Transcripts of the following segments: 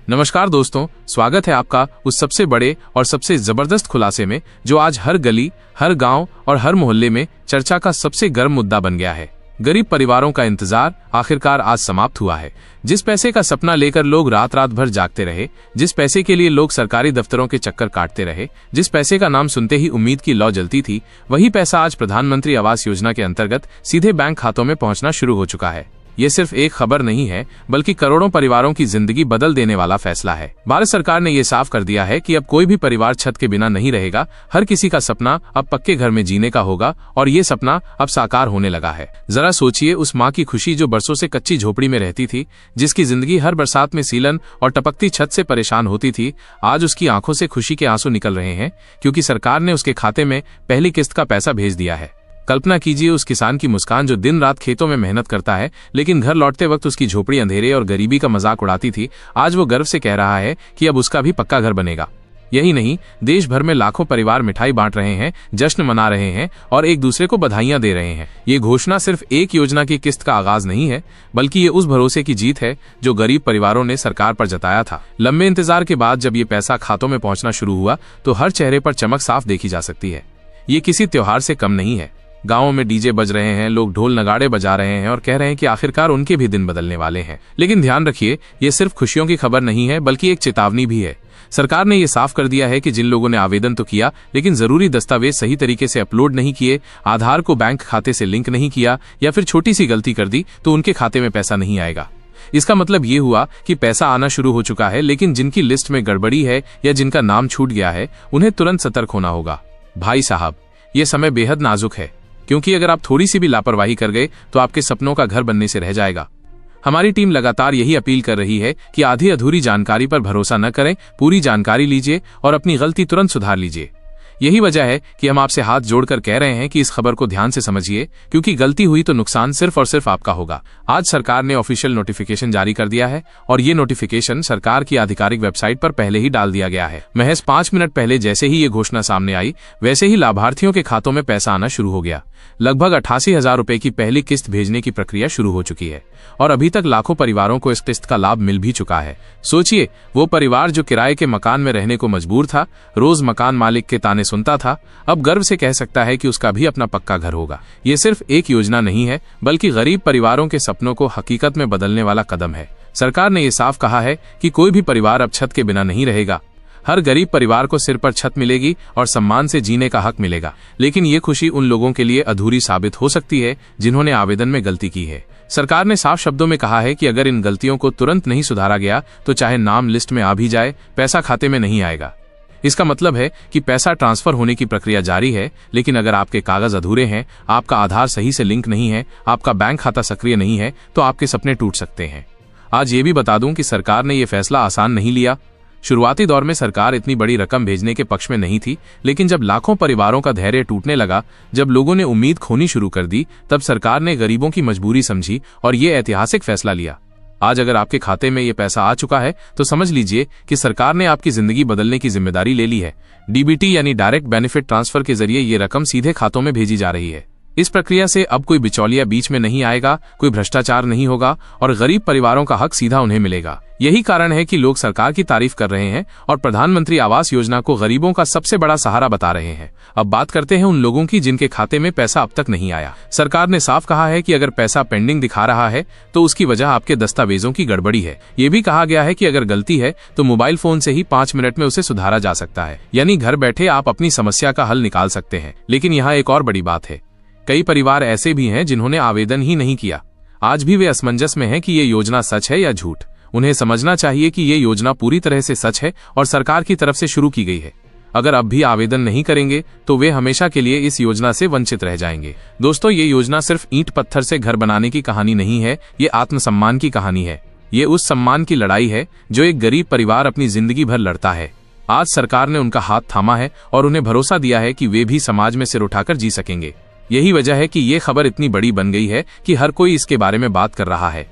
नमस्कार दोस्तों, स्वागत है आपका उस सबसे बड़े और सबसे जबरदस्त खुलासे में जो आज हर गली, हर गांव और हर मोहल्ले में चर्चा का सबसे गर्म मुद्दा बन गया है। गरीब परिवारों का इंतजार आखिरकार आज समाप्त हुआ है। जिस पैसे का सपना लेकर लोग रात रात भर जागते रहे, जिस पैसे के लिए लोग सरकारी दफ्तरों के चक्कर काटते रहे, जिस पैसे का नाम सुनते ही उम्मीद की लौ जलती थी, वही पैसा आज प्रधानमंत्री आवास योजना के अंतर्गत सीधे बैंक खातों में पहुंचना शुरू हो चुका है। ये सिर्फ एक खबर नहीं है, बल्कि करोड़ों परिवारों की जिंदगी बदल देने वाला फैसला है। भारत सरकार ने ये साफ कर दिया है कि अब कोई भी परिवार छत के बिना नहीं रहेगा। हर किसी का सपना अब पक्के घर में जीने का होगा और ये सपना अब साकार होने लगा है। जरा सोचिए उस माँ की खुशी जो बरसों से कच्ची झोपड़ी में रहती थी, जिसकी जिंदगी हर बरसात में सीलन और टपकती छत से परेशान होती थी। आज उसकी आंखों से खुशी के आंसू निकल रहे हैं क्योंकि सरकार ने उसके खाते में पहली किस्त का पैसा भेज दिया है। कल्पना कीजिए उस किसान की मुस्कान जो दिन रात खेतों में मेहनत करता है, लेकिन घर लौटते वक्त उसकी झोपड़ी अंधेरे और गरीबी का मजाक उड़ाती थी। आज वो गर्व से कह रहा है कि अब उसका भी पक्का घर बनेगा। यही नहीं, देश भर में लाखों परिवार मिठाई बांट रहे हैं, जश्न मना रहे हैं और एक दूसरे को बधाइयां दे रहे हैं। ये घोषणा सिर्फ एक योजना की किस्त का आगाज नहीं है, बल्कि ये उस भरोसे की जीत है जो गरीब परिवारों ने सरकार पर जताया था। लंबे इंतजार के बाद जब ये पैसा खातों में पहुंचना शुरू हुआ तो हर चेहरे पर चमक साफ देखी जा सकती है। ये किसी त्योहार से कम नहीं है। गांवों में डीजे बज रहे हैं, लोग ढोल नगाड़े बजा रहे हैं और कह रहे हैं कि आखिरकार उनके भी दिन बदलने वाले हैं। लेकिन ध्यान रखिए, ये सिर्फ खुशियों की खबर नहीं है, बल्कि एक चेतावनी भी है। सरकार ने ये साफ कर दिया है कि जिन लोगों ने आवेदन तो किया, लेकिन जरूरी दस्तावेज सही तरीके से अपलोड नहीं किए, आधार को बैंक खाते से लिंक नहीं किया या फिर छोटी सी गलती कर दी, तो उनके खाते में पैसा नहीं आएगा। इसका मतलब ये हुआ कि पैसा आना शुरू हो चुका है, लेकिन जिनकी लिस्ट में गड़बड़ी है या जिनका नाम छूट गया है, उन्हें तुरंत सतर्क होना होगा। भाई साहब, ये समय बेहद नाजुक है, क्योंकि अगर आप थोड़ी सी भी लापरवाही कर गए तो आपके सपनों का घर बनने से रह जाएगा। हमारी टीम लगातार यही अपील कर रही है कि आधी अधूरी जानकारी पर भरोसा न करें, पूरी जानकारी लीजिए और अपनी गलती तुरंत सुधार लीजिए। यही वजह है कि हम आपसे हाथ जोड़कर कह रहे हैं कि इस खबर को ध्यान से समझिए, क्योंकि गलती हुई तो नुकसान सिर्फ और सिर्फ आपका होगा। आज सरकार ने ऑफिशियल नोटिफिकेशन जारी कर दिया है और ये नोटिफिकेशन सरकार की आधिकारिक वेबसाइट पर पहले ही डाल दिया गया है। महज 5 मिनट पहले जैसे ही ये घोषणा सामने आई, वैसे ही लाभार्थियों के खातों में पैसा आना शुरू हो गया। लगभग 88,000 रुपए की पहली किस्त भेजने की प्रक्रिया शुरू हो चुकी है और अभी तक लाखों परिवारों को इस किस्त का लाभ मिल भी चुका है। सोचिए, वो परिवार जो किराए के मकान में रहने को मजबूर था, रोज मकान मालिक के ताने सुनता था, अब गर्व से कह सकता है कि उसका भी अपना पक्का घर होगा। ये सिर्फ एक योजना नहीं है, बल्कि गरीब परिवारों के सपनों को हकीकत में बदलने वाला कदम है। सरकार ने ये साफ कहा है कि कोई भी परिवार अब छत के बिना नहीं रहेगा। हर गरीब परिवार को सिर पर छत मिलेगी और सम्मान से जीने का हक मिलेगा। लेकिन ये खुशी उन लोगों के लिए अधूरी साबित हो सकती है जिन्होंने आवेदन में गलती की है। सरकार ने साफ शब्दों में कहा है कि अगर इन गलतियों को तुरंत नहीं सुधारा गया तो चाहे नाम लिस्ट में आ भी जाए, पैसा खाते में नहीं आएगा। इसका मतलब है कि पैसा ट्रांसफर होने की प्रक्रिया जारी है, लेकिन अगर आपके कागज अधूरे हैं, आपका आधार सही से लिंक नहीं है, आपका बैंक खाता सक्रिय नहीं है, तो आपके सपने टूट सकते हैं। आज ये भी बता दूं कि सरकार ने यह फैसला आसान नहीं लिया। शुरुआती दौर में सरकार इतनी बड़ी रकम भेजने के पक्ष में नहीं थी, लेकिन जब लाखों परिवारों का धैर्य टूटने लगा, जब लोगों ने उम्मीद खोनी शुरू कर दी, तब सरकार ने गरीबों की मजबूरी समझी और ये ऐतिहासिक फैसला लिया। आज अगर आपके खाते में ये पैसा आ चुका है तो समझ लीजिए कि सरकार ने आपकी जिंदगी बदलने की जिम्मेदारी ले ली है। डीबीटी यानी डायरेक्ट बेनिफिट ट्रांसफर के जरिए ये रकम सीधे खातों में भेजी जा रही है। इस प्रक्रिया से अब कोई बिचौलिया बीच में नहीं आएगा, कोई भ्रष्टाचार नहीं होगा और गरीब परिवारों का हक सीधा उन्हें मिलेगा। यही कारण है कि लोग सरकार की तारीफ कर रहे हैं और प्रधानमंत्री आवास योजना को गरीबों का सबसे बड़ा सहारा बता रहे हैं। अब बात करते हैं उन लोगों की जिनके खाते में पैसा अब तक नहीं आया। सरकार ने साफ कहा है कि अगर पैसा पेंडिंग दिखा रहा है तो उसकी वजह आपके दस्तावेजों की गड़बड़ी है। ये भी कहा गया है कि अगर गलती है तो मोबाइल फोन से ही 5 मिनट में उसे सुधारा जा सकता है, यानी घर बैठे आप अपनी समस्या का हल निकाल सकते हैं। लेकिन यहाँ एक और बड़ी बात है, कई परिवार ऐसे भी हैं जिन्होंने आवेदन ही नहीं किया। आज भी वे असमंजस में हैं कि ये योजना सच है या झूठ। उन्हें समझना चाहिए कि ये योजना पूरी तरह से सच है और सरकार की तरफ से शुरू की गई है। अगर अब भी आवेदन नहीं करेंगे तो वे हमेशा के लिए इस योजना से वंचित रह जाएंगे। दोस्तों, ये योजना सिर्फ ईंट पत्थर से घर बनाने की कहानी नहीं है, ये आत्मसम्मान की कहानी है। ये उस सम्मान की लड़ाई है जो एक गरीब परिवार अपनी जिंदगी भर लड़ता है। आज सरकार ने उनका हाथ थामा है और उन्हें भरोसा दिया है कि वे भी समाज में सिर उठाकर जी सकेंगे। यही वजह है कि ये खबर इतनी बड़ी बन गई है कि हर कोई इसके बारे में बात कर रहा है।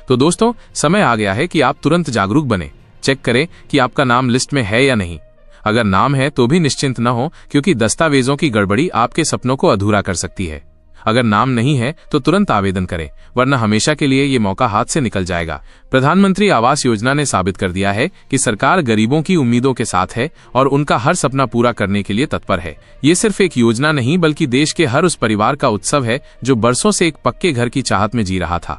तो दोस्तों, समय आ गया है कि आप तुरंत जागरूक बने। चेक करें कि आपका नाम लिस्ट में है या नहीं। अगर नाम है तो भी निश्चिंत न हो, क्योंकि दस्तावेजों की गड़बड़ी आपके सपनों को अधूरा कर सकती है। अगर नाम नहीं है तो तुरंत आवेदन करें, वरना हमेशा के लिए ये मौका हाथ से निकल जाएगा। प्रधानमंत्री आवास योजना ने साबित कर दिया है कि सरकार गरीबों की उम्मीदों के साथ है और उनका हर सपना पूरा करने के लिए तत्पर है। ये सिर्फ एक योजना नहीं बल्कि देश के हर उस परिवार का उत्सव है जो बरसों से एक पक्के घर की चाहत में जी रहा था।